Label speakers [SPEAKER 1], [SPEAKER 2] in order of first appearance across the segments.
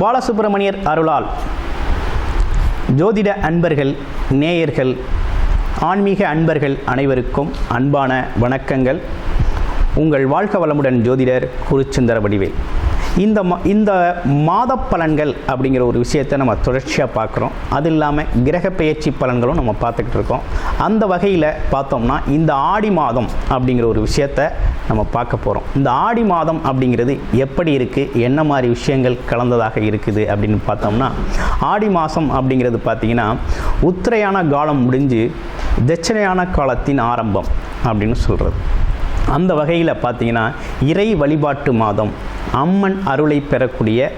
[SPEAKER 1] பாலசுப்ரமணியர் அருளால் ஜோதிட அன்பர்கள், நேயர்கள், ஆன்மீக அன்பர்கள் அனைவருக்கும் அன்பான வணக்கங்கள். உங்கள் வாழ்க வளமுடன் ஜோதிடர் குருச்சந்திர வடிவேல். இந்த மாத பலன்கள் அப்படிங்கிற ஒரு விஷயத்தை நம்ம தொடர்ச்சியாக பார்க்குறோம். அது இல்லாமல் கிரக பெயர்ச்சி பலன்களும் நம்ம பார்த்துக்கிட்டு இருக்கோம். அந்த வகையில் பார்த்தோம்னா இந்த ஆடி மாதம் அப்படிங்கிற ஒரு விஷயத்தை நம்ம பார்க்க போகிறோம். இந்த ஆடி மாதம் அப்படிங்கிறது எப்படி இருக்குது, என்ன மாதிரி விஷயங்கள் கலந்ததாக இருக்குது அப்படின்னு பார்த்தோம்னா, ஆடி மாதம் அப்படிங்கிறது பார்த்திங்கன்னா உத்திரையான காலம் முடிஞ்சு தட்சிணையான காலத்தின் ஆரம்பம் அப்படின்னு சொல்கிறது. அந்த வகையில் பார்த்திங்கன்னா இறை வழிபாட்டு மாதம், அம்மன் அருளை பெறக்கூடிய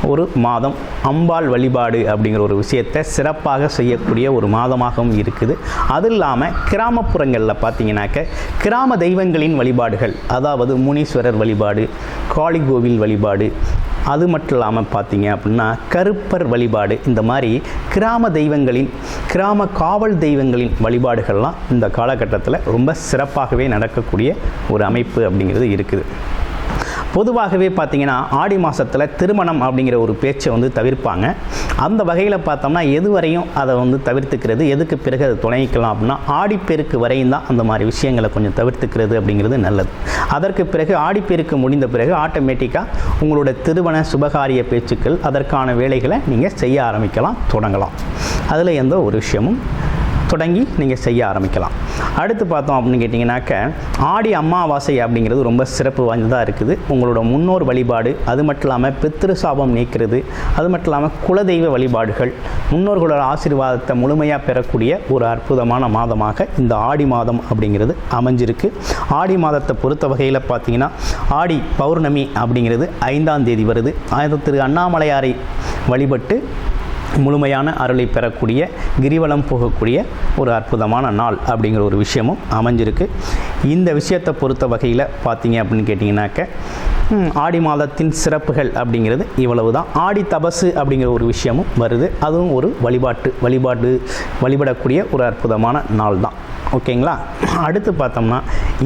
[SPEAKER 1] ஒரு மாதம், அம்பாள் வழிபாடு அப்படிங்கிற ஒரு விஷயத்தை சிறப்பாக செய்யக்கூடிய ஒரு மாதமாகவும் இருக்குது. அது இல்லாமல் கிராமப்புறங்களில் பார்த்திங்கனாக்க கிராம தெய்வங்களின் வழிபாடுகள், அதாவது முனீஸ்வரர் வழிபாடு, காளி கோவில் வழிபாடு, அது மட்டும் இல்லாமல் பார்த்தீங்க அப்படின்னா கருப்பர் வழிபாடு, இந்த மாதிரி கிராம தெய்வங்களின், கிராம காவல் தெய்வங்களின் வழிபாடுகள்லாம் இந்த காலகட்டத்தில் ரொம்ப சிறப்பாகவே நடக்கக்கூடிய ஒரு அமைப்பு அப்படிங்கிறது இருக்குது. பொதுவாகவே பார்த்திங்கன்னா ஆடி மாதத்தில் திருமணம் அப்படிங்கிற ஒரு பேச்சை தவிர்ப்பாங்க. அந்த வகையில் பார்த்தோம்னா எது வரையும் அதை தவிர்த்துக்கிறது, எதுக்கு பிறகு அதை துணைக்கலாம் அப்படின்னா ஆடிப்பெருக்கு வரையும் தான் அந்த மாதிரி விஷயங்களை கொஞ்சம் தவிர்த்துக்கிறது அப்படிங்கிறது நல்லது. அதற்கு பிறகு ஆடிப்பெருக்கு முடிந்த பிறகு ஆட்டோமேட்டிக்காக உங்களோட திருமண சுபகாரிய பேச்சுக்கள், அதற்கான வேலைகளை நீங்கள் செய்ய ஆரம்பிக்கலாம், தொடங்கலாம். அதில் எந்த ஒரு விஷயமும் தொடங்கி நீங்கள் செய்ய ஆரம்பிக்கலாம். அடுத்து பார்த்தோம் அப்படின்னு கேட்டிங்கனாக்க ஆடி அமாவாசை அப்படிங்கிறது ரொம்ப சிறப்பு வாய்ந்ததாக இருக்குது. உங்களோட முன்னோர் வழிபாடு, அது மட்டும் இல்லாமல் பித்ரு சாபம் நீக்கிறது, அது மட்டும் இல்லாமல் குலதெய்வ வழிபாடுகள், முன்னோர்களோட ஆசீர்வாதத்தை முழுமையாக பெறக்கூடிய ஒரு அற்புதமான மாதமாக இந்த ஆடி மாதம் அப்படிங்கிறது அமைஞ்சிருக்கு. ஆடி மாதத்தை பொறுத்த வகையில் பார்த்திங்கன்னா ஆடி பௌர்ணமி அப்படிங்கிறது 5ஆம் தேதி வருது. திரு அண்ணாமலையாரை வழிபட்டு முழுமையான அருளை பெறக்கூடிய, கிரிவலம் போகக்கூடிய ஒரு அற்புதமான நாள் அப்படிங்கிற ஒரு விஷயமும் அமைஞ்சிருக்கு. இந்த விஷயத்தை பொறுத்த வகையில் பார்த்தீங்க அப்படின்னு கேட்டிங்கனாக்க ஆடி மாதத்தின் சிறப்புகள் அப்படிங்கிறது இவ்வளவு தான். ஆடி தபசு அப்படிங்கிற ஒரு விஷயமும் வருது. அதுவும் ஒரு வழிபடக்கூடிய ஒரு அற்புதமான நாள் தான். ஓகேங்களா? அடுத்து பார்த்தோம்னா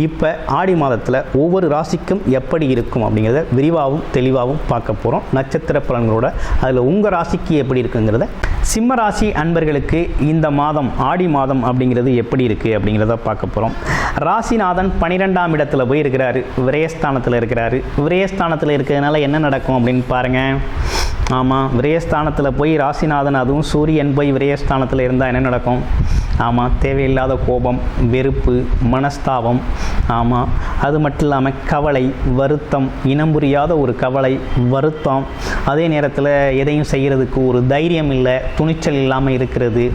[SPEAKER 1] இப்போ ஆடி மாதத்தில் ஒவ்வொரு ராசிக்கும் எப்படி இருக்கும் அப்படிங்கிறத விரிவாகவும் தெளிவாகவும் பார்க்க போகிறோம், நட்சத்திர பலன்களோட. அதில் உங்கள் ராசிக்கு எப்படி இருக்குங்கிறத, சிம்ம ராசி அன்பர்களுக்கு இந்த மாதம் ஆடி மாதம் அப்படிங்கிறது எப்படி இருக்குது அப்படிங்கிறத பார்க்க போகிறோம். ராசிநாதன் 12ஆம் இடத்துல போய் இருக்கிறாரு, விரயஸ்தானத்தில் இருக்கிறாரு. விரயஸ்தானத்தில் இருக்கிறதுனால என்ன நடக்கும் அப்படின்னு பாருங்கள். ஆமாம், விரயஸ்தானத்தில் போய் ராசிநாதன், அதுவும் சூரியன் போய் விரயஸ்தானத்தில் இருந்தால் என்ன நடக்கும்? ஆமாம், தேவையில்லாத கோபம், வெறுப்பு, மனஸ்தாபம். ஆமாம், அது மட்டும் இல்லாமல் கவலை, வருத்தம், இனம் புரியாத ஒரு கவலை, வருத்தம். அதே நேரத்தில் எதையும் செய்கிறதுக்கு ஒரு தைரியம் இல்லை, துணிச்சல் இல்லாமல் இருக்கிறது,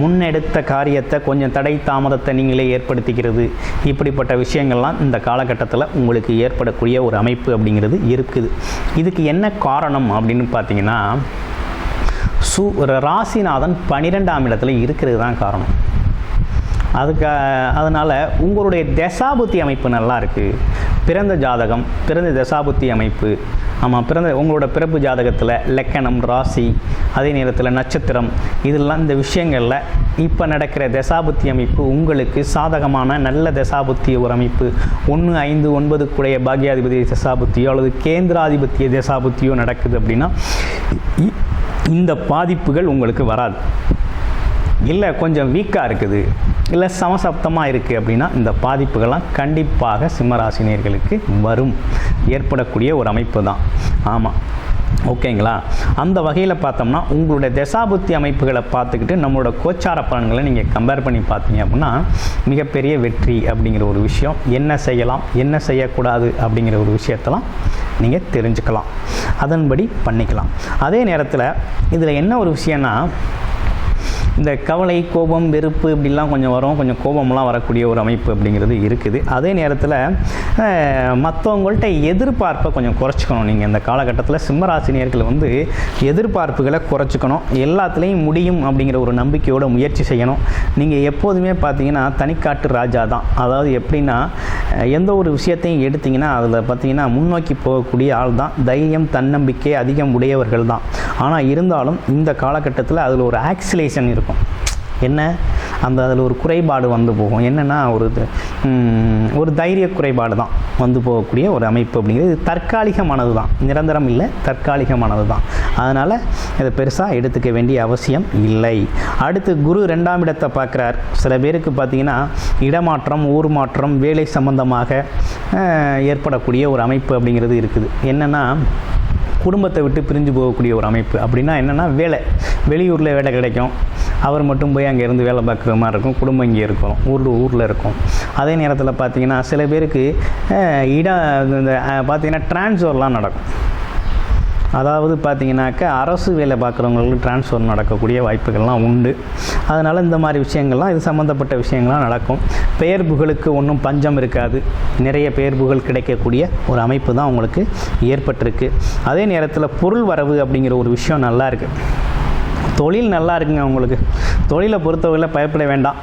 [SPEAKER 1] முன்னெடுத்த காரியத்தை கொஞ்சம் தடை தாமதத்தை நீங்களே ஏற்படுத்திக்கிறது. இப்படிப்பட்ட விஷயங்கள்லாம் இந்த காலகட்டத்தில் உங்களுக்கு ஏற்படக்கூடிய ஒரு அமைப்பு அப்படிங்கிறது இருக்குது. இதுக்கு என்ன காரணம் அப்படின்னு பார்த்தீங்கன்னா, ராசிநாதன் 12ஆம் இடத்துல இருக்கிறது தான் காரணம். அதனால் உங்களுடைய தசாபுத்தி அமைப்பு நல்லா இருக்குது. பிறந்த ஜாதகம், பிறந்த தசாபுத்தி அமைப்பு, ஆமாம், உங்களோட பிறப்பு ஜாதகத்தில் லக்கணம், ராசி, அதே நேரத்தில் நட்சத்திரம், இதெல்லாம் இந்த விஷயங்களில் இப்போ நடக்கிற தசாபுத்தி அமைப்பு உங்களுக்கு சாதகமான நல்ல தசாபுத்திய ஒரு அமைப்பு. 1, 5, 9 கூடிய பாக்யாதிபதி தசாபுத்தியோ அல்லது கேந்திராதிபத்திய தசாபுத்தியோ நடக்குது அப்படின்னா இந்த பாதிப்புகள் உங்களுக்கு வராது. இல்லை கொஞ்சம் வீக்காக இருக்குது, இல்லை சமசப்தமாக இருக்குது அப்படின்னா இந்த பாதிப்புகள்லாம் கண்டிப்பாக சிம்மராசினியர்களுக்கு வரும், ஏற்படக்கூடிய ஒரு அமைப்பு தான். ஆமாம், ஓகேங்களா? அந்த வகையில் பார்த்தோம்னா உங்களுடைய தசாபுத்தி அமைப்புகளை பார்த்துக்கிட்டு நம்மளோட கோச்சார பலன்களை நீங்கள் கம்பேர் பண்ணி பார்த்தீங்க அப்படின்னா மிகப்பெரிய வெற்றி அப்படிங்கிற ஒரு விஷயம், என்ன செய்யலாம் என்ன செய்யக்கூடாது அப்படிங்கிற ஒரு விஷயத்தெல்லாம் நீங்கள் தெரிஞ்சுக்கலாம், அதன்படி பண்ணிக்கலாம். அதே நேரத்தில் இதில் என்ன ஒரு விஷயம்னா, இந்த கவலை, கோபம், வெறுப்பு இப்படிலாம் கொஞ்சம் வரும், கொஞ்சம் கோபம்லாம் வரக்கூடிய ஒரு அமைப்பு அப்படிங்கிறது இருக்குது. அதே நேரத்தில் மற்றவங்கள்ட்ட எதிர்பார்ப்பை கொஞ்சம் குறைச்சிக்கணும். நீங்கள் இந்த காலகட்டத்தில் சிம்மராசினியர்கள் எதிர்பார்ப்புகளை குறைச்சிக்கணும். எல்லாத்துலேயும் முடியும் அப்படிங்கிற ஒரு நம்பிக்கையோட முயற்சி செய்யணும். நீங்கள் எப்போதுமே பார்த்தீங்கன்னா தனிக்காட்டு ராஜா தான். அதாவது எப்படின்னா, எந்த ஒரு விஷயத்தையும் எடுத்திங்கன்னா அதில் பார்த்தீங்கன்னா முன்னோக்கி போகக்கூடிய ஆள் தான். தைரியம், தன்னம்பிக்கை அதிகம் உடையவர்கள் தான். ஆனால் இருந்தாலும் இந்த காலகட்டத்தில் அதில் ஒரு ஆக்சிலேஷன் இருக்கும். என்ன அதில் ஒரு குறைபாடு வந்து போகும். என்னென்னா ஒரு தைரிய குறைபாடு தான் வந்து போகக்கூடிய ஒரு அமைப்பு அப்படிங்கிறது. இது தற்காலிகமானது தான், நிரந்தரம் இல்லை, தற்காலிகமானது தான். அதனால் இதை பெருசாக எடுத்துக்க வேண்டிய அவசியம் இல்லை. அடுத்து குரு 2ஆம் இடத்தை பார்க்குறார். சில பேருக்கு பார்த்திங்கன்னா இடமாற்றம், ஊர் மாற்றம், வேலை சம்பந்தமாக ஏற்படக்கூடிய ஒரு அமைப்பு அப்படிங்கிறது இருக்குது. என்னென்னா குடும்பத்தை விட்டு பிரிஞ்சு போகக்கூடிய ஒரு அமைப்பு. அப்படின்னா என்னென்னா வெளியூரில் வேலை கிடைக்கும், அவர் மட்டும் போய் அங்கே இருந்து வேலை பார்க்குற மாதிரி இருக்கும், குடும்பம் இங்கே இருக்கும், ஊரில் இருக்கும். அதே நேரத்தில் பார்த்திங்கன்னா சில பேருக்கு இந்த பார்த்திங்கன்னா டிரான்ஸ்ஃபர்லாம் நடக்கும். அதாவது பார்த்திங்கனாக்கா அரசு வேலை பார்க்குறவங்களுக்கு டிரான்ஸ்ஃபர் நடக்கக்கூடிய வாய்ப்புகள்லாம் உண்டு. அதனால் இந்த மாதிரி விஷயங்கள்லாம், இது சம்மந்தப்பட்ட விஷயங்கள்லாம் நடக்கும். பெயர் புகழுக்கு ஒன்றும் பஞ்சம் இருக்காது. நிறைய பெயர் புகழ் கிடைக்கக்கூடிய ஒரு அமைப்பு தான் உங்களுக்கு ஏற்பட்டிருக்கு. அதே நேரத்தில் பொருள் வரவு அப்படிங்கிற ஒரு விஷயம் நல்லா இருக்குது. தொழில் நல்லா இருக்குங்க. உங்களுக்கு தொழிலை பொறுத்தவரையில் பயப்பட வேண்டாம்.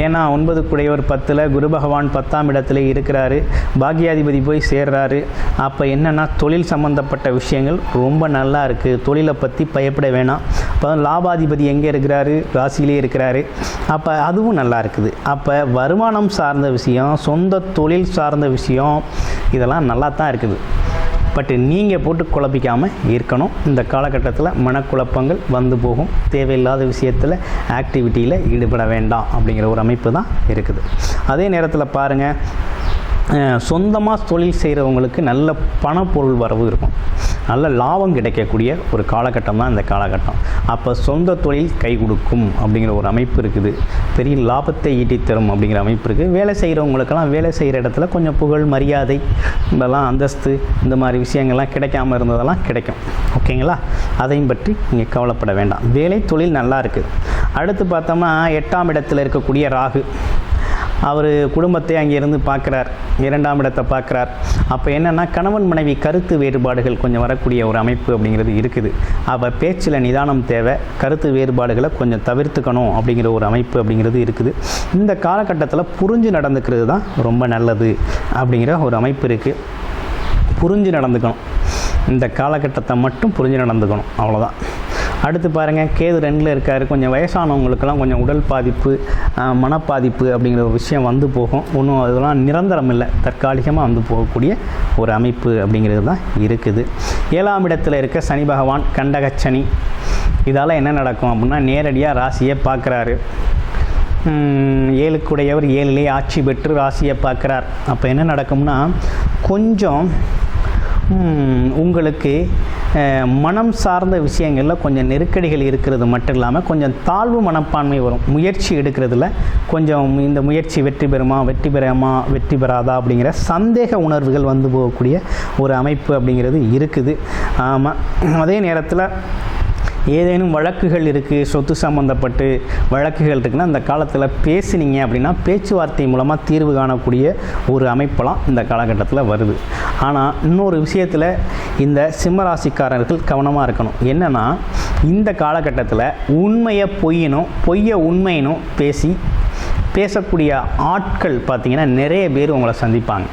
[SPEAKER 1] ஏன்னா 9 குடையவர் 10ல், குரு பகவான் 10ஆம் இடத்துல இருக்கிறாரு, பாக்கியாதிபதி போய் சேர்றாரு. அப்போ என்னென்னா தொழில் சம்மந்தப்பட்ட விஷயங்கள் ரொம்ப நல்லா இருக்குது. தொழிலை பற்றி பயப்பட வேணாம். இப்போ லாபாதிபதி எங்கே இருக்கிறாரு? ராசியிலே இருக்கிறாரு. அப்போ அதுவும் நல்லா இருக்குது. அப்போ வருமானம் சார்ந்த விஷயம், சொந்த தொழில் சார்ந்த விஷயம், இதெல்லாம் நல்லா தான் இருக்குது. பட் நீங்கள் போட்டு குழப்பிக்காமல் இருக்கணும். இந்த காலகட்டத்தில் மனக்குழப்பங்கள் வந்து போகும். தேவையில்லாத விஷயத்தில் ஆக்டிவிட்டியில் ஈடுபட வேண்டாம் அப்படிங்கிற ஒரு அமைப்பு தான் இருக்குது. அதே நேரத்தில் பாருங்கள், சொந்தமாக தொழில் செய்கிறவங்களுக்கு நல்ல பணப்பொருள் வரவு இருக்கும், நல்ல லாபம் கிடைக்கக்கூடிய ஒரு காலகட்டம் தான் இந்த காலகட்டம். அப்போ சொந்த தொழில் கை கொடுக்கும் அப்படிங்கிற ஒரு அமைப்பு இருக்குது. பெரிய லாபத்தை ஈட்டித்தரும் அப்படிங்கிற அமைப்பு இருக்குது. வேலை செய்கிறவங்களுக்கெல்லாம் வேலை செய்கிற இடத்துல கொஞ்சம் புகழ், மரியாதை, இதெல்லாம் அந்தஸ்து, இந்த மாதிரி விஷயங்கள்லாம் கிடைக்காமல் இருந்ததெல்லாம் கிடைக்கும். ஓகேங்களா? அதையும் பற்றி நீங்கள் கவலைப்பட வேண்டாம். வேலை தொழில் நல்லா இருக்குது. அடுத்து பார்த்தோம்னா 8ஆம் இடத்தில் இருக்கக்கூடிய ராகு, அவர் குடும்பத்தை அங்கேருந்து பார்க்குறார், 2ஆம் இடத்தை பார்க்குறார். அப்போ என்னென்னா கணவன் மனைவி கருத்து வேறுபாடுகள் கொஞ்சம் வரக்கூடிய ஒரு அமைப்பு அப்படிங்கிறது இருக்குது. அப்போ பேச்சில் நிதானம் தேவை, கருத்து வேறுபாடுகளை கொஞ்சம் தவிர்த்துக்கணும் அப்படிங்கிற ஒரு அமைப்பு அப்படிங்கிறது இருக்குது. இந்த காலகட்டத்தில் புரிஞ்சு நடந்துக்கிறது தான் ரொம்ப நல்லது அப்படிங்கிற ஒரு அமைப்பு இருக்குது. புரிஞ்சு நடந்துக்கணும். இந்த காலகட்டத்தை மட்டும் புரிஞ்சு நடந்துக்கணும், அவ்வளோதான். அடுத்து பாருங்கள், கேது 2ல் இருக்கார். கொஞ்சம் வயசானவங்களுக்கெல்லாம் கொஞ்சம் உடல் பாதிப்பு, மனப்பாதிப்பு அப்படிங்கிற ஒரு விஷயம் வந்து போகும். ஒன்றும் அதெல்லாம் நிரந்தரம் இல்லை, தற்காலிகமாக வந்து போகக்கூடிய ஒரு அமைப்பு அப்படிங்கிறது தான் இருக்குது. 7ஆம் இடத்தில் இருக்க சனி பகவான் கண்டகச்சனி. இதால் என்ன நடக்கும் அப்படின்னா நேரடியாக ராசியை பார்க்குறாரு. 7க்குடையவர் 7லே ஆட்சி பெற்று ராசியை பார்க்குறார். அப்போ என்ன நடக்கும்னா கொஞ்சம் உங்களுக்கு மனம் சார்ந்த விஷயங்களில் கொஞ்சம் நெருக்கடிகள் இருக்கிறது மட்டும் இல்லாமல் கொஞ்சம் தாழ்வு மனப்பான்மை வரும். முயற்சி எடுக்கிறதுல கொஞ்சம் இந்த முயற்சி வெற்றி பெறாதா அப்படிங்கிற சந்தேக உணர்வுகள் வந்து போகக்கூடிய ஒரு அமைப்பு அப்படிங்கிறது இருக்குது. ஆமாம். அதே நேரத்தில் ஏதேனும் வழக்குகள் இருக்குது, சொத்து சம்மந்தப்பட்டு வழக்குகள் இருக்குன்னா அந்த காலத்தில் பேசுனீங்க அப்படின்னா பேச்சுவார்த்தை மூலமாக தீர்வு காணக்கூடிய ஒரு அமைப்பெல்லாம் இந்த காலகட்டத்தில் வருது. ஆனால் இன்னொரு விஷயத்தில் இந்த சிம்மராசிக்காரர்கள் கவனமாக இருக்கணும். என்னென்னா இந்த காலகட்டத்தில் உண்மையை பொய்யை உண்மையினும் பேசக்கூடிய ஆட்கள் பார்த்திங்கன்னா நிறைய பேர் உங்களை சந்திப்பாங்க.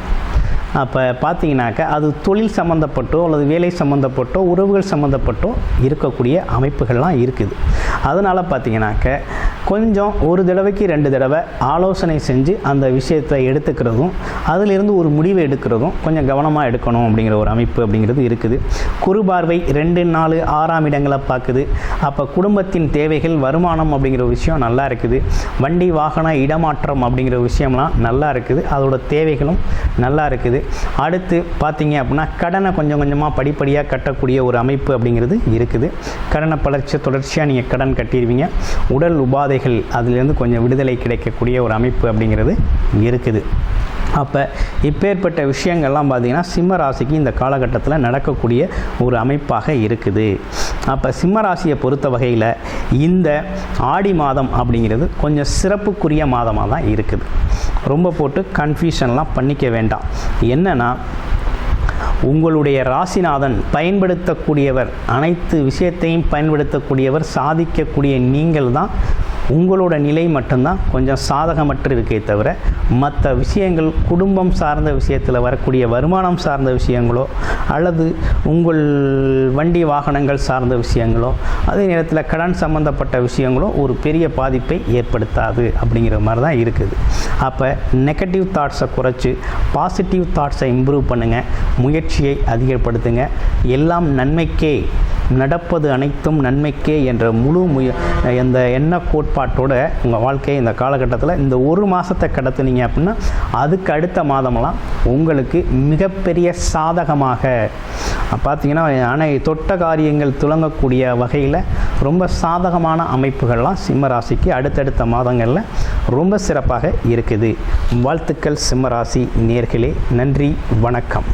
[SPEAKER 1] அப்போ பார்த்தீங்கன்னாக்கா அது தொழில் சம்மந்தப்பட்டோ அல்லது வேலை சம்மந்தப்பட்டோ உறவுகள் சம்மந்தப்பட்டோ இருக்கக்கூடிய அமைப்புகள்லாம் இருக்குது. அதனால் பார்த்தீங்கன்னாக்க கொஞ்சம் ஒரு தடவைக்கு 2 தடவை ஆலோசனை செஞ்சு அந்த விஷயத்தை எடுத்துக்கிறதும் அதிலிருந்து ஒரு முடிவை எடுக்கிறதும் கொஞ்சம் கவனமாக எடுக்கணும் அப்படிங்கிற ஒரு அமைப்பு அப்படிங்கிறது இருக்குது. குரு பார்வை 2, 4, 6ஆம் இடங்களை பார்க்குது. அப்போ குடும்பத்தின் தேவைகள், வருமானம் அப்படிங்கிற விஷயம் நல்லா இருக்குது. வண்டி வாகன இடமாற்றம் அப்படிங்கிற விஷயம்லாம் நல்லா இருக்குது. அதோட தேவைகளும் நல்லா இருக்குது. அடுத்து பார்த்தீங்க அப்படின்னா கடனை கொஞ்சம் கொஞ்சமாக படிப்படியாக கட்டக்கூடிய ஒரு அமைப்பு அப்படிங்கிறது இருக்குது. கடனை தொடர்ச்சியாக நீங்கள் கடன் கட்டிடுவீங்க. உடல் உபாதைகள் அதிலிருந்து கொஞ்சம் விடுதலை கிடைக்கக்கூடிய ஒரு அமைப்பு அப்படிங்கிறது இருக்குது. அப்போ இப்பேற்பட்ட விஷயங்கள்லாம் பார்த்திங்கன்னா சிம்ம ராசிக்கு இந்த காலகட்டத்தில் நடக்கக்கூடிய ஒரு அமைப்பாக இருக்குது. அப்போ சிம்ம ராசியை பொறுத்த வகையில் இந்த ஆடி மாதம் அப்படிங்கிறது கொஞ்சம் சிறப்புக்குரிய மாதமாக தான் இருக்குது. ரொம்ப போட்டு கன்ஃபியூஷன்லாம் பண்ணிக்க வேண்டாம். என்னென்னா உங்களுடைய ராசிநாதன் பயன்படுத்தக்கூடியவர், அனைத்து விஷயத்தையும் பயன்படுத்தக்கூடியவர், சாதிக்கக்கூடிய நீங்கள் தான் உங்களோட நிலை மட்டும்தான் கொஞ்சம் சாதகமற்று இருக்கே தவிர மற்ற விஷயங்கள் குடும்பம் சார்ந்த விஷயத்தில் வரக்கூடிய வருமானம் சார்ந்த விஷயங்களோ அல்லது உங்கள் வண்டி வாகனங்கள் சார்ந்த விஷயங்களோ அதே நேரத்தில் கடன் சம்பந்தப்பட்ட விஷயங்களோ ஒரு பெரிய பாதிப்பை ஏற்படுத்தாது அப்படிங்கிற மாதிரி தான் இருக்குது. அப்போ நெகட்டிவ் தாட்ஸை குறைச்சி பாசிட்டிவ் தாட்ஸை இம்ப்ரூவ் பண்ணுங்கள், முயற்சியை அதிகப்படுத்துங்க. எல்லாம் நன்மைக்கே, நடப்பது அனைத்தும் நன்மைக்கே என்ற முழு இந்த எண்ண கோட்பாட்டோட உங்கள் வாழ்க்கையை இந்த காலகட்டத்தில் இந்த ஒரு மாதத்தை கடத்துனீங்க அப்படின்னா அதுக்கு அடுத்த மாதமெல்லாம் உங்களுக்கு மிகப்பெரிய சாதகமாக பார்த்தீங்கன்னா தொட்ட காரியங்கள் துலங்கக்கூடிய வகையில் ரொம்ப சாதகமான அமைப்புகள்லாம் சிம்மராசிக்கு அடுத்தடுத்த மாதங்களில் ரொம்ப சிறப்பாக இருக்குது. வாழ்த்துக்கள் சிம்மராசி நேயர்களே. நன்றி, வணக்கம்.